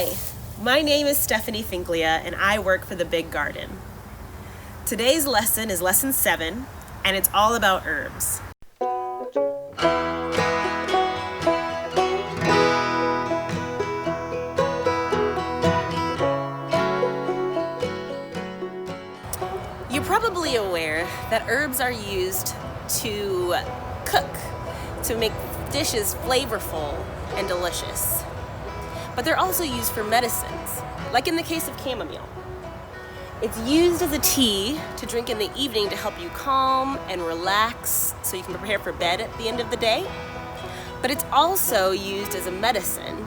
Hi, my name is Stephanie Finklia and I work for the Big Garden. Today's lesson is lesson 7 and it's all about herbs. You're probably aware that herbs are used to cook, to make dishes flavorful and delicious. But they're also used for medicines, like in the case of chamomile. It's used as a tea to drink in the evening to help you calm and relax so you can prepare for bed at the end of the day. But it's also used as a medicine,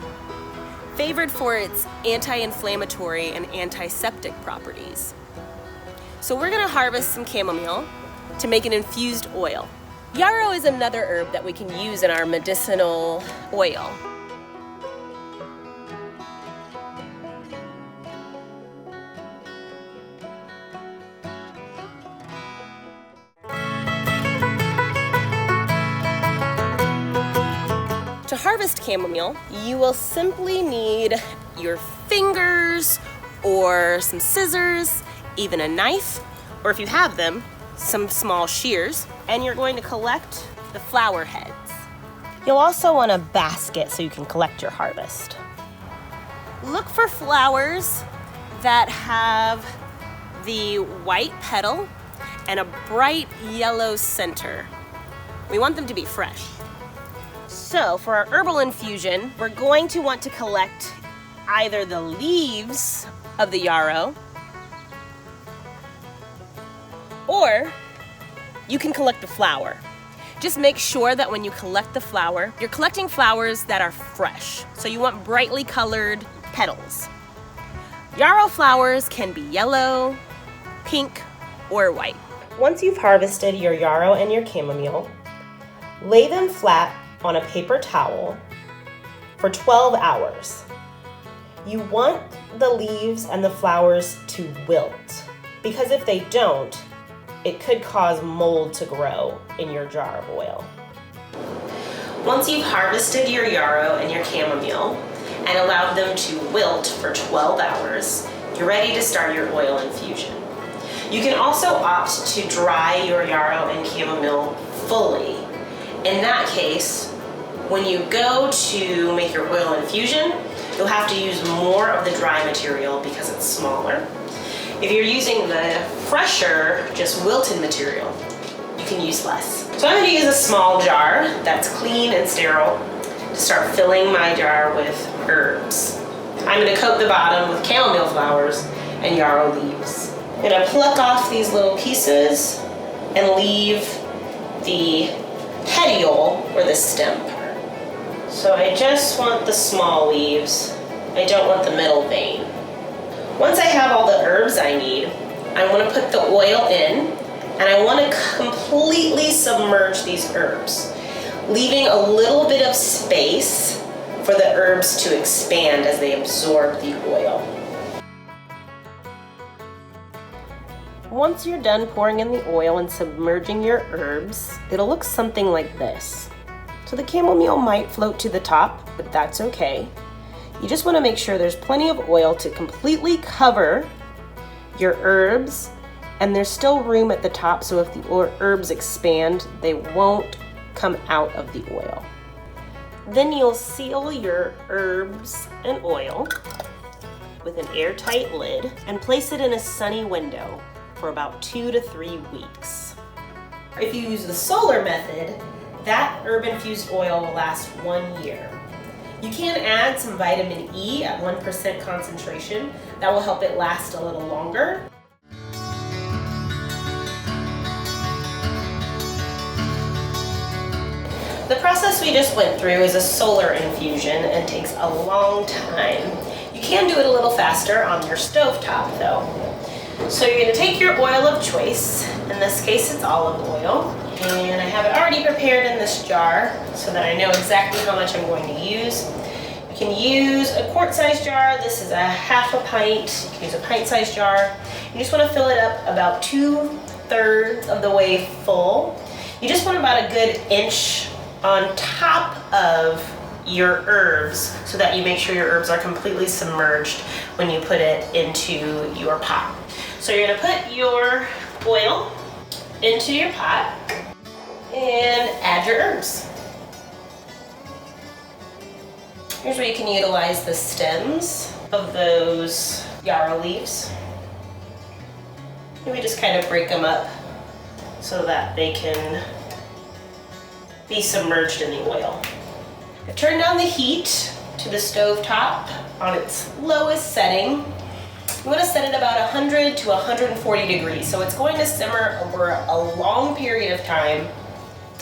favored for its anti-inflammatory and antiseptic properties. So we're gonna harvest some chamomile to make an infused oil. Yarrow is another herb that we can use in our medicinal oil. To harvest chamomile, you will simply need your fingers or some scissors, even a knife, or if you have them, some small shears, and you're going to collect the flower heads. You'll also want a basket so you can collect your harvest. Look for flowers that have the white petal and a bright yellow center. We want them to be fresh. So for our herbal infusion, we're going to want to collect either the leaves of the yarrow, or you can collect the flower. Just make sure that when you collect the flower, you're collecting flowers that are fresh. So you want brightly colored petals. Yarrow flowers can be yellow, pink, or white. Once you've harvested your yarrow and your chamomile, lay them flat on a paper towel for 12 hours. You want the leaves and the flowers to wilt, because if they don't, it could cause mold to grow in your jar of oil. Once you've harvested your yarrow and your chamomile and allowed them to wilt for 12 hours, you're ready to start your oil infusion. You can also opt to dry your yarrow and chamomile fully. In that case, when you go to make your oil infusion, you'll have to use more of the dry material because it's smaller. If you're using the fresher, just wilted material, you can use less. So I'm going to use a small jar that's clean and sterile to start filling my jar with herbs. I'm going to coat the bottom with chamomile flowers and yarrow leaves. I'm going to pluck off these little pieces and leave the petiole or the stem part. So I just want the small leaves. I don't want the middle vein. Once I have all the herbs I need, I want to put the oil in and I want to completely submerge these herbs, leaving a little bit of space for the herbs to expand as they absorb the oil. Once you're done pouring in the oil and submerging your herbs, it'll look something like this. So the chamomile might float to the top, but that's okay. You just want to make sure there's plenty of oil to completely cover your herbs, and there's still room at the top, so if the herbs expand, they won't come out of the oil. Then you'll seal your herbs and oil with an airtight lid and place it in a sunny window for about 2 to 3 weeks. If you use the solar method, that herb-infused oil will last 1 year. You can add some vitamin E at 1% concentration. That will help it last a little longer. The process we just went through is a solar infusion and takes a long time. You can do it a little faster on your stovetop though. So you're going to take your oil of choice, in this case it's olive oil, and I have it already prepared in this jar so that I know exactly how much I'm going to use. You can use a quart-sized jar. This is a half a pint. You can use a pint-sized jar. You just want to fill it up about 2/3 of the way full. You just want about a good inch on top of your herbs so that you make sure your herbs are completely submerged when you put it into your pot. So you're gonna put your oil into your pot and add your herbs. Here's where you can utilize the stems of those yarrow leaves. Maybe just kind of break them up so that they can be submerged in the oil. I've turned down the heat to the stove top on its lowest setting. You want to set it about 100 to 140 degrees. So it's going to simmer over a long period of time,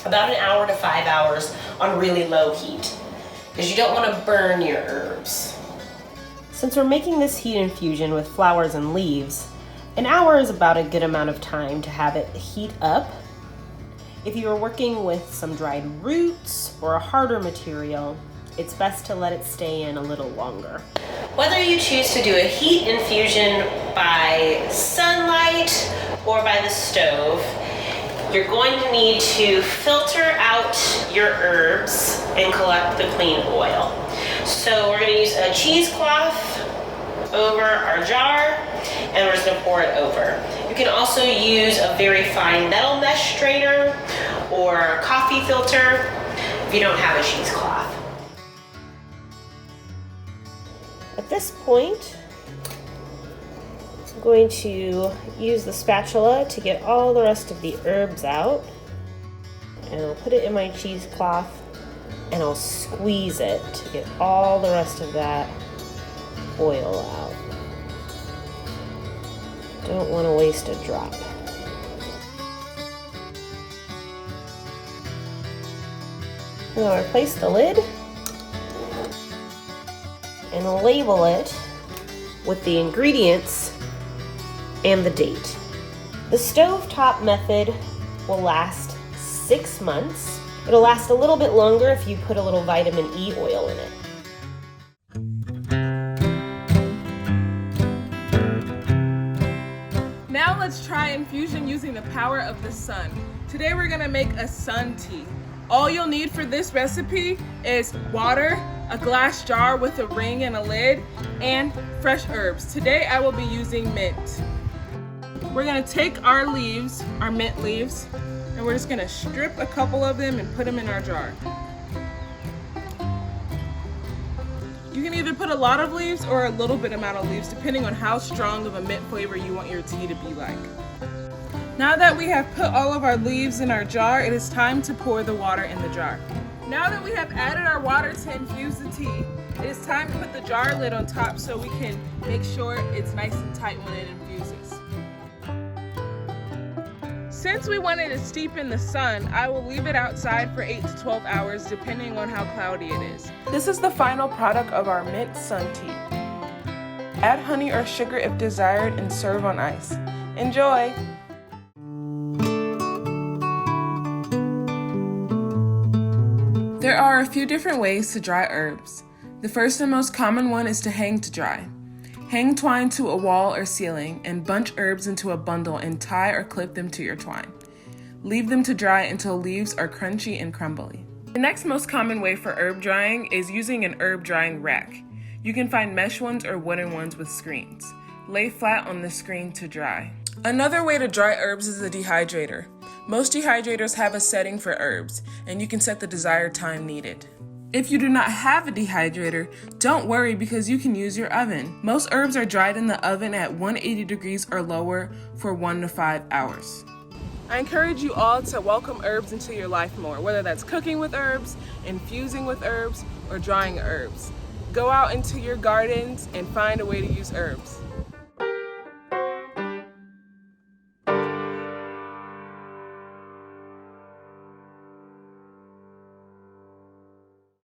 about an hour to 5 hours on really low heat, because you don't want to burn your herbs. Since we're making this heat infusion with flowers and leaves, an hour is about a good amount of time to have it heat up. If you are working with some dried roots or a harder material, it's best to let it stay in a little longer. Whether you choose to do a heat infusion by sunlight or by the stove, you're going to need to filter out your herbs and collect the clean oil. So we're going to use a cheesecloth over our jar, and we're just going to pour it over. You can also use a very fine metal mesh strainer or a coffee filter if you don't have a cheesecloth. At this point, I'm going to use the spatula to get all the rest of the herbs out, and I'll put it in my cheesecloth and I'll squeeze it to get all the rest of that oil out. Don't want to waste a drop. I'm going to replace the lid and label it with the ingredients and the date. The stovetop method will last 6 months. It'll last a little bit longer if you put a little vitamin E oil in it. Now let's try infusion using the power of the sun. Today we're gonna make a sun tea. All you'll need for this recipe is water, a glass jar with a ring and a lid, and fresh herbs. Today I will be using mint. We're gonna take our leaves, our mint leaves, and we're just gonna strip a couple of them and put them in our jar. You can either put a lot of leaves or a little bit amount of leaves, depending on how strong of a mint flavor you want your tea to be like. Now that we have put all of our leaves in our jar, it is time to pour the water in the jar. Now that we have added our water to infuse the tea, it is time to put the jar lid on top so we can make sure it's nice and tight when it infuses. Since we want it to steep in the sun, I will leave it outside for 8 to 12 hours depending on how cloudy it is. This is the final product of our mint sun tea. Add honey or sugar if desired and serve on ice. Enjoy! There are a few different ways to dry herbs. The first and most common one is to hang to dry. Hang twine to a wall or ceiling and bunch herbs into a bundle and tie or clip them to your twine. Leave them to dry until leaves are crunchy and crumbly. The next most common way for herb drying is using an herb drying rack. You can find mesh ones or wooden ones with screens. Lay flat on the screen to dry. Another way to dry herbs is a dehydrator. Most dehydrators have a setting for herbs, and you can set the desired time needed. If you do not have a dehydrator, don't worry because you can use your oven. Most herbs are dried in the oven at 180 degrees or lower for 1 to 5 hours. I encourage you all to welcome herbs into your life more, whether that's cooking with herbs, infusing with herbs, or drying herbs. Go out into your gardens and find a way to use herbs.